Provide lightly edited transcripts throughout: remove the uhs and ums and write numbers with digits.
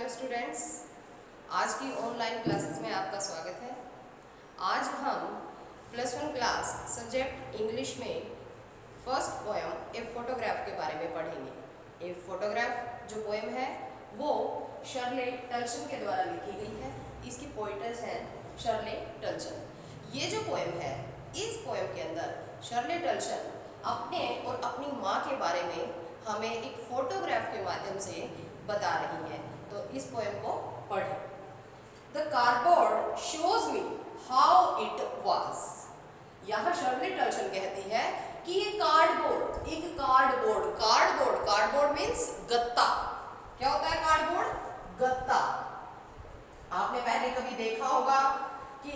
Hello students, आज की online classes में आपका स्वागत है। आज हम +1 क्लास सब्जेक्ट इंग्लिश में फर्स्ट पोएम ए फोटोग्राफ के बारे में पढ़ेंगे। ए फोटोग्राफ जो पोएम है वो शर्ले टल्सन के द्वारा लिखी गई है। इसकी पोइटस हैं शर्ले टल्सन। ये जो पोएम है, इस पोएम के अंदर शर्ले टल्सन अपने और अपनी माँ के बारे में हमें एक फोटोग्राफ के माध्यम से बता रही है। तो इस पोएम को पढ़ें। The cardboard shows me how it was. यहाँ शर्ले टल्सन कहती है कि ये कार्डबोर्ड, एक कार्डबोर्ड मीन्स गत्ता। क्या होता है कार्डबोर्ड? गत्ता। आपने पहले कभी देखा होगा कि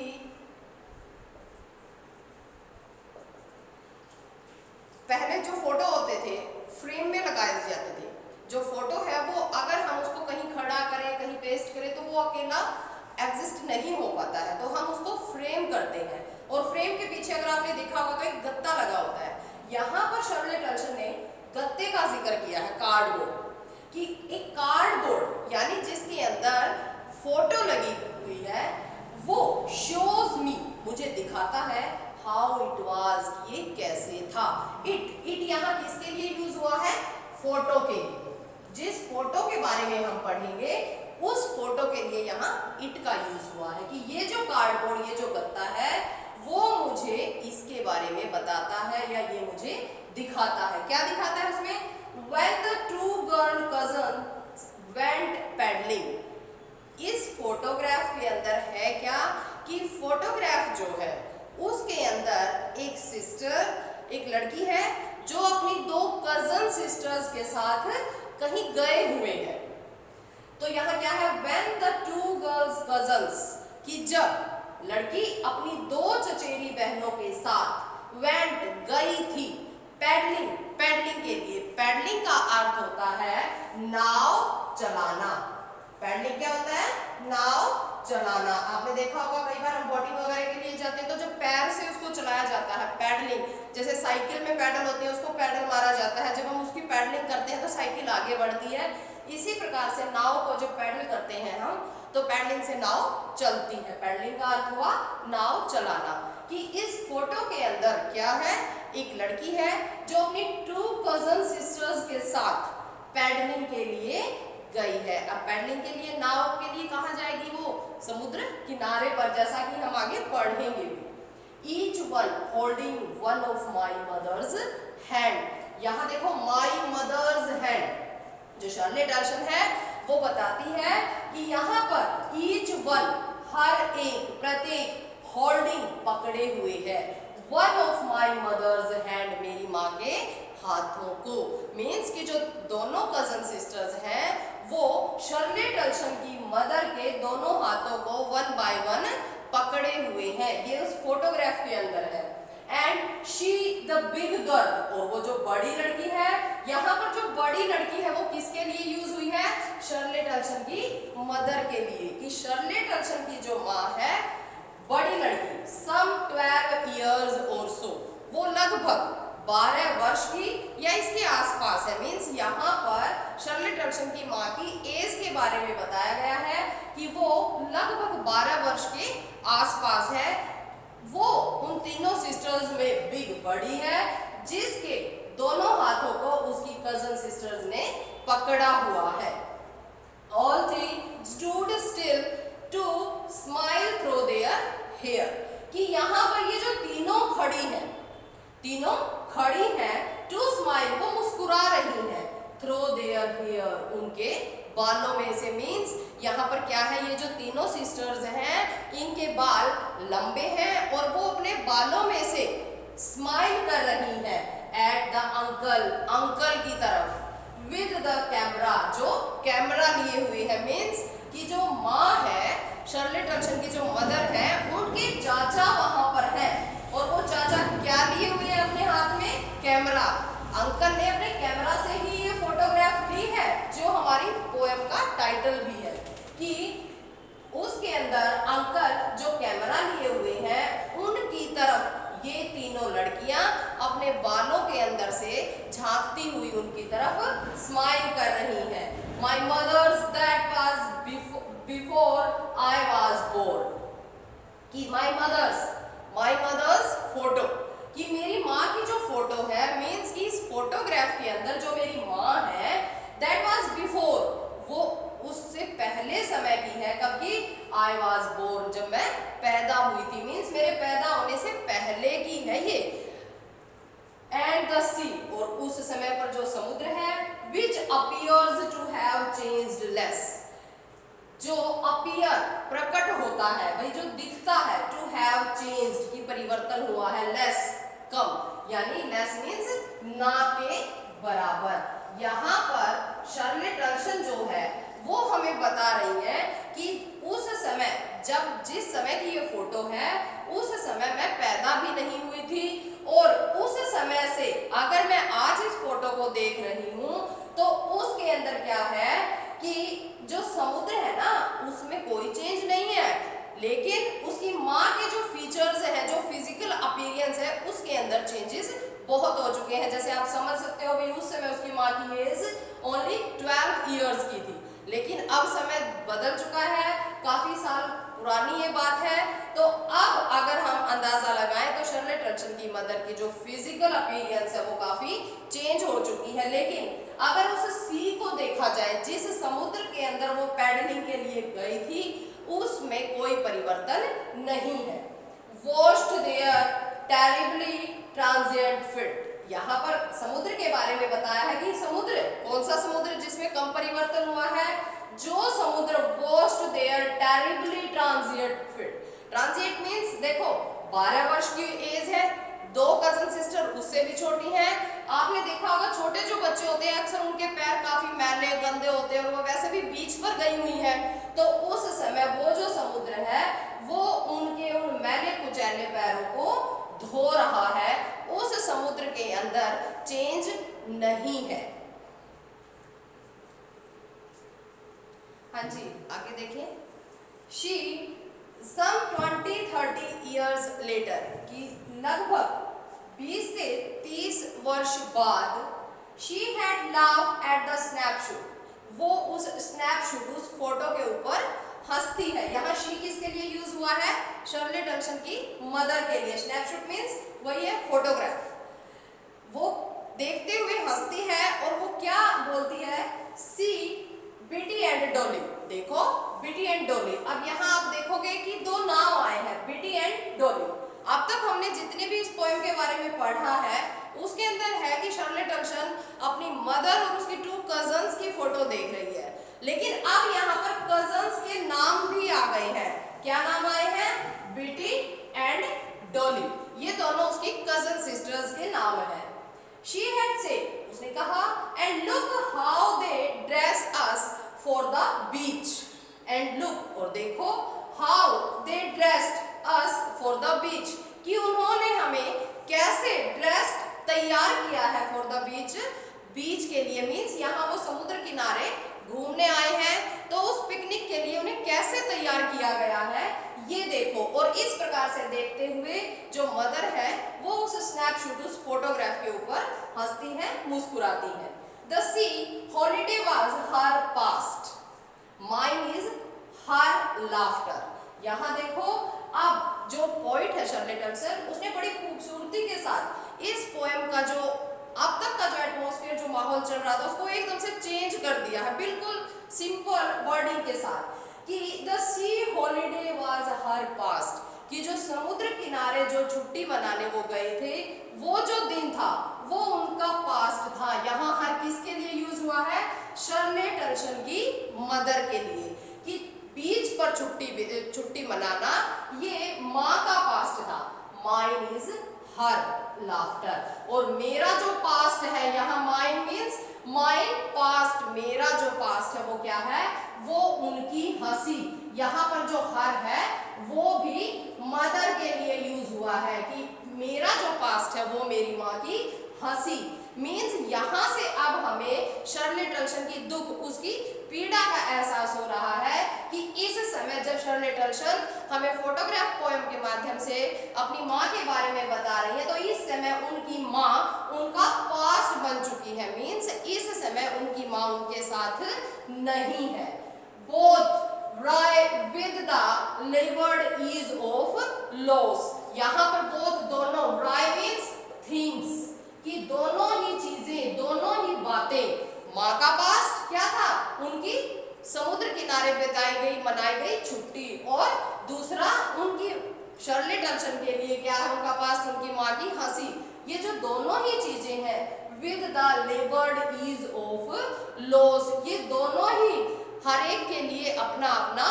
पहले जो फोटो होते थे फ्रेम में लगाए जाते थे। जो फोटो है वो अगर हम उसको कहीं खड़ा करें, कहीं पेस्ट करें तो वो अकेला एग्जिस्ट नहीं हो पाता है, तो हम उसको फ्रेम करते हैं और फ्रेम के पीछे अगर आपने देखा होगा तो एक गत्ता लगा होता है। यहाँ पर शर्ले टल्सन ने गत्ते का जिक्र किया है, कार्डबोर्ड, कि एक कार्डबोर्ड यानी जिसके अंदर फोटो लगी हुई है वो शोज मी, मुझे दिखाता है, हाउ इट वाज, ये कैसे था। इट यहाँ किसके लिए यूज हुआ है? फोटो के लिए। जिस फोटो के बारे में हम पढ़ेंगे उस फोटो के लिए यहाँ इट का यूज हुआ है कि ये जो कार्डबोर्ड, ये जो गत्ता है वो मुझे इसके बारे में बताता है या ये मुझे दिखाता है। क्या दिखाता है उसमें? When the two girl cousins went paddling। इस फोटोग्राफ के अंदर है क्या कि फोटोग्राफ जो है उसके अंदर एक सिस्टर, एक लड़की है जो अपनी दो कजन सिस्टर्स के साथ कहीं गए हुए हैं। तो यहाँ क्या है? When the two girls cousins, कि जब लड़की अपनी दो चचेरी बहनों के साथ went, गई थी, पैडलिंग के लिए। पैडलिंग का अर्थ होता है नाव चलाना। पैडलिंग क्या होता है? नाव चलाना। आपने देखा होगा कई बार हम बोटिंग वगैरह के लिए जाते हैं तो जो पैर से उसको चलाया जाता है, पैडलिंग, जैसे साइकिल में पैडल होती है उसको पैडल मारा जाता है। जब हम उसकी पैडलिंग करते हैं तो साइकिल आगे बढ़ती है। इसी प्रकार से नाव को जब पैडल करते हैं हम तो पैडलिंग से नाव चलती है। पैडलिंग का अर्थ हुआ नाव चलाना। कि इस फोटो के अंदर क्या है? एक लड़की है जो अपनी 2 कजन सिस्टर्स के साथ पैडलिंग के लिए गई है। अब पैडलिंग के लिए, नाव के लिए कहाँ जाएगी वो? समुद्र किनारे पर, जैसा कि हम आगे पढ़ेंगे भी। Each one holding one of my mother's hand। यहाँ देखो my mother's hand, जो शर्ले टल्सन है वो बताती है कि यहाँ पर each one, हर एक, प्रत्येक, holding, पकड़े हुए है, one of my mother's hand, मेरी माँ के हाथों को। मीन्स कि जो दोनों कजन सिस्टर्स हैं वो शर्ले टल्सन की मदर के दोनों हाथों को 1 by 1 पकड़े हुए हैं। ये उस फोटोग्राफ के अंदर है। And she the big girl, और वो जो बड़ी लड़की है, यहाँ पर जो बड़ी लड़की है वो किसके लिए यूज हुई है? शर्ले टल्सन की मदर के लिए। कि शर्ले टल्सन की जो माँ है, बड़ी लड़की, some 12 years or so, वो लगभग 12 वर्ष की या इसके आसपास है। मीन्स यहाँ पर शर्ले टल्सन की माँ की एज के बारे में बताया गया है कि वो लगभग 12 वर्ष के आसपास है। वो उन तीनों सिस्टर्स में बिग, बड़ी है, जिसके दोनों हाथों को उसकी कजन सिस्टर्स ने पकड़ा हुआ है। All three stood still to smile through their hair। कि यहाँ पर ये जो तीनों खड़ी हैं, तीनों खड़ी हैं, टू स्माइल, वो मुस्कुरा रही हैं, थ्रो देयर हेयर, उनके बालों में से। मीन्स यहाँ पर क्या है? ये जो तीनों सिस्टर्स हैं इनके बाल लंबे हैं और वो अपने बालों में से स्माइल कर रही हैं एट द अंकल की तरफ, विद द कैमरा, जो कैमरा लिए हुए है। मीन्स कि जो माँ है, शर्ले टल्सन की जो मदर है, उनके चाचा वहां पर है और वो चाचा क्या लिए हुए हैं अपने हाथ में? कैमरा। अंकल ने अपने कैमरा से ही ये फोटोग्राफ ली है, जो हमारी पोएम का टाइटल भी है। कि उसके अंदर अंकल जो कैमरा लिए हुए हैं उनकी तरफ ये तीनों लड़कियां अपने बालों के अंदर से झांकती हुई उनकी तरफ स्माइल कर कि माई मदर्स फोटो, कि मेरी माँ की जो फोटो है, मीन्स कि इस फोटोग्राफ के अंदर जो मेरी माँ है, दैट वाज बिफोर, वो उससे पहले समय की है। कब की? आई वॉज बोर्न, जब मैं पैदा हुई थी, मीन्स मेरे पैदा होने से पहले की है ये। एंड द सी, और उस समय पर जो समुद्र है, which appears to have changed less, जो अपीयर प्रकट होता है, भाई जो दिखता है, टू हैव चेंज्ड की परिवर्तन हुआ है, लेस कम, यानी लेस मीन्स ना के बराबर। यहाँ पर शर्ले टर्सन जो है वो हमें बता रही है कि उस समय, जब जिस समय की ये फोटो है, उस समय मैं पैदा भी नहीं हुई थी, और उस समय से अगर मैं आज इस फोटो को देख रही हूँ तो उसके अंदर क्या है कि जो समुद्र है ना, उसमें कोई चेंज नहीं है, लेकिन उसकी माँ के जो फीचर्स है, जो फिजिकल अपीयरेंस है, उसके अंदर चेंजेस बहुत हो चुके हैं। जैसे आप समझ सकते हो भाई, उस समय उसकी माँ की एज ओनली 12 इयर्स की थी, लेकिन अब समय बदल चुका है, काफी साल पुरानी ये बात है। तो अब अगर हम अंदाजा लगाएं तो शर्ले टर्सन की मदर की जो फिजिकल अपीयरेंस है वो काफी चेंज हो चुकी है। लेकिन अगर उस सी को देखा जाए, जिस समुद्र के अंदर वो पैडलिंग के लिए गई थी, उसमें कोई परिवर्तन नहीं है। Washed there terribly transient fit, यहाँ पर समुद्र के बारे में बताया है कि समुद्र, कौन सा समुद्र जिसमें कम परिवर्तन हुआ है? जो समुद्र washed there terribly transient fit. Transient means देखो 12 वर्ष की एज है, 2 कजन सिस्टर उससे भी छोटी हैं। आपने देखा होगा छोटे जो बच्चे होते हैं अक्सर उनके पैर काफी मैले गंदे होते हैं और वो वैसे भी बीच पर गई हुई है, तो उस समय वो जो समुद्र है वो उनके उन मैले कुचैले पैरों को धो रहा है। उस समुद्र के अंदर चेंज नहीं है। हाँ जी, आगे देखिए। शी सम 20-30 years later, कि लगभग 20 से 30 वर्ष बाद, she had laughed at the snapshot, वो उस स्नैपशॉट, उस फोटो के ऊपर हंसती है। यहाँ शी किसके लिए यूज हुआ है? शर्ले टर्सन की मदर के लिए। स्नैपशॉट मीन्स वही है फोटोग्राफ। वो देखते हुए हंसती है और वो क्या बोलती है? सी बिटी एंड डोली, देखो बिटी एंड डोली। अब यहाँ आप देखोगे कि 2 नाम आए हैं, बिटी एंड डोली। अब तक हमने जितने भी इस पोएम के बारे में पढ़ा है उसके अंदर है कि शर्ले टर्सन अपनी मदर और उसकी 2 कजन्स की फोटो देख रही है, लेकिन अब यहाँ पर कजन्स के नाम भी आ गए हैं। क्या नाम आए हैं? बिटी एंड डोली, ये दोनों उसकी कजन सिस्टर्स के नाम हैं। She had said, उसने कहा, and look how they dress us for the beach, and look, और देखो, how they dressed us for the beach, कि उन्होंने हमें कैसे ड्रेस्ड, तैयार किया है for the beach, बीच के लिए मीन्स यहाँ वो समुद्र किनारे घूमने आए हैं, तो उस पिकनिक के लिए उन्हें कैसे तैयार किया गया है ये देखो। और इस प्रकार से देखते हुए जो मदर है वो उस स्नैपशॉट, उस फोटोग्राफ के ऊपर हंसती है, मुस्कुराती है। The sea holiday was her past, mine is her laughter। यहाँ देखो, अब जो पोइट है शर्ले टर्सन, उसने बड़ी खूबसूरती के साथ इस पोएम का जो अब तक का जो एटमॉस्फेयर, जो माहौल चल रहा था, उसको एकदम से चेंज कर दिया है, बिल्कुल सिंपल वर्डिंग के साथ, कि the C holiday was her past, कि जो समुद्र किनारे जो छुट्टी मनाने वो गए थे, वो जो दिन था वो उनका पास्ट था। यहाँ हर किसके लिए यूज हुआ है? शर्ले टर्सन की मदर के लिए, कि बीच पर छुट्टी मनाना ये माँ का पास्ट था। माइन इज हर लाफ्टर, और मेरा जो पास्ट है, यहाँ माइन मीन्स माइन पास्ट, मेरा जो पास्ट है वो क्या है? वो उनकी हंसी। यहाँ पर जो हर है वो भी मदर के लिए यूज हुआ है, कि मेरा जो पास्ट है वो मेरी माँ की हंसी। मीन्स यहाँ से अब हमें शर्ले टर्सन की दुख, उसकी पीड़ा का एहसास हो रहा है कि इस समय जब शर्ले टर्सन हमें फोटोग्राफ पोएम के माध्यम से अपनी माँ के बारे में बता रही है, तो इस समय उनकी माँ उनका पास्ट बन चुकी है। मीन्स इस समय उनकी माँ उनके साथ नहीं है। Both with the labored ease of loss। यहाँ पर both दोनों, wry means things, कि दोनों ही चीजें, दोनों ही बातें, माँ का पास्ट क्या था, उनकी समुद्र किनारे बिताई गई, मनाई गई छुट्टी, और दूसरा उनकी शर्ले टल्शन के लिए क्या है उनका पास्ट, उनकी माँ की हंसी। ये जो दोनों ही चीजें हैं, with the laboured ease of loss, ये दोनों ही हर एक के लिए अपना अपना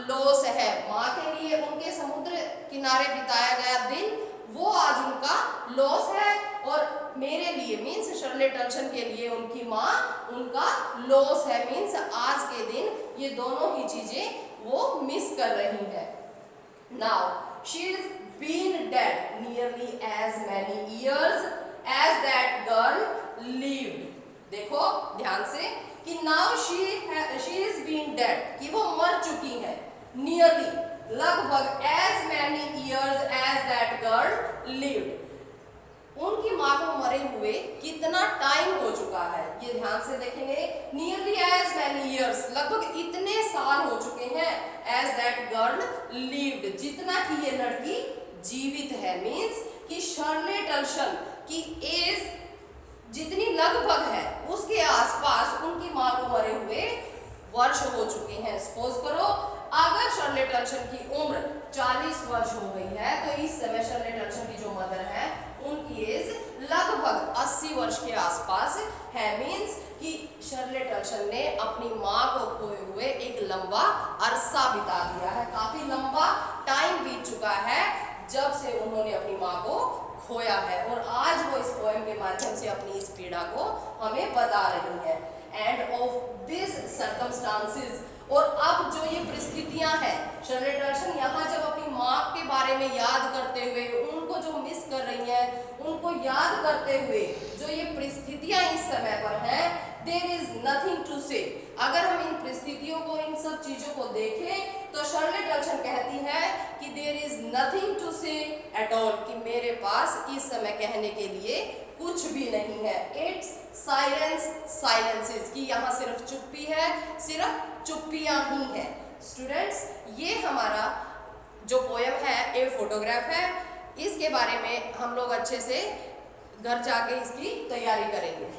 लॉस है। माँ के लिए उनके समुद्र किनारे बिताया गया दिन, वो आज उनका लॉस है, और मेरे लिए मीन्स शर्ले टल्शन के लिए उनकी माँ उनका लॉस है। मीन्स आज के दिन ये दोनों ही चीजें वो मिस कर रही है। Now she is been dead nearly as many years as that girl lived. देखो ध्यान से कि now she is been dead, कि वो मर चुकी है, नियरली लगभग, as many years as that girl lived, उनकी माँ को मरे हुए कितना टाइम हो चुका है, ये ध्यान से देखेंगे। नियरली एज मैनी इयर्स, लगभग इतने साल हो चुके हैं, एज दैट गर्ल लिव्ड, जितना कि ये लड़की जीवित है। मीन्स कि शर्ले टल्शन की एज जितनी लगभग है, उसके आसपास उनकी माँ को मरे हुए वर्ष हो चुके हैं। सपोज करो अगर शर्ले टल्शन की उम्र 40 वर्ष हो गई है, तो इस समय शर्ले टल्शन की जो मदर है उनकी एज लगभग 80 वर्ष के आसपास है। मीन्स कि शर्ले टल्शन ने अपनी माँ को खोए हुए एक लंबा अरसा बिता दिया है, काफी लंबा टाइम बीत चुका है जब से उन्होंने अपनी माँ को खोया है, और आज वो इस पोएम के माध्यम से अपनी इस पीड़ा को हमें बता रही है। एंड ऑफ दिस सर्कमस्टांसेस, और अब जो ये परिस्थितियां हैं, शर्ले टल्शन यहाँ जब अपनी माँ के बारे में याद करते हुए, उनको जो मिस कर रही हैं, उनको याद करते हुए जो ये परिस्थितियां इस समय पर हैं, देयर इज नथिंग टू से। अगर हम इन परिस्थितियों को, इन सब चीजों को देखें, तो शर्ले टल्शन कहती है कि देयर इज नथिंग टू से एट ऑल, कि मेरे पास इस समय कहने के लिए कुछ भी नहीं है। इट्स साइलेंस साइलेंसेस, कि यहाँ सिर्फ चुप्पी है, सिर्फ चुप्पियां ही हैं। स्टूडेंट्स, ये हमारा जो पोएम है ए फोटोग्राफ है, इसके बारे में हम लोग अच्छे से घर जाके इसकी तैयारी करेंगे।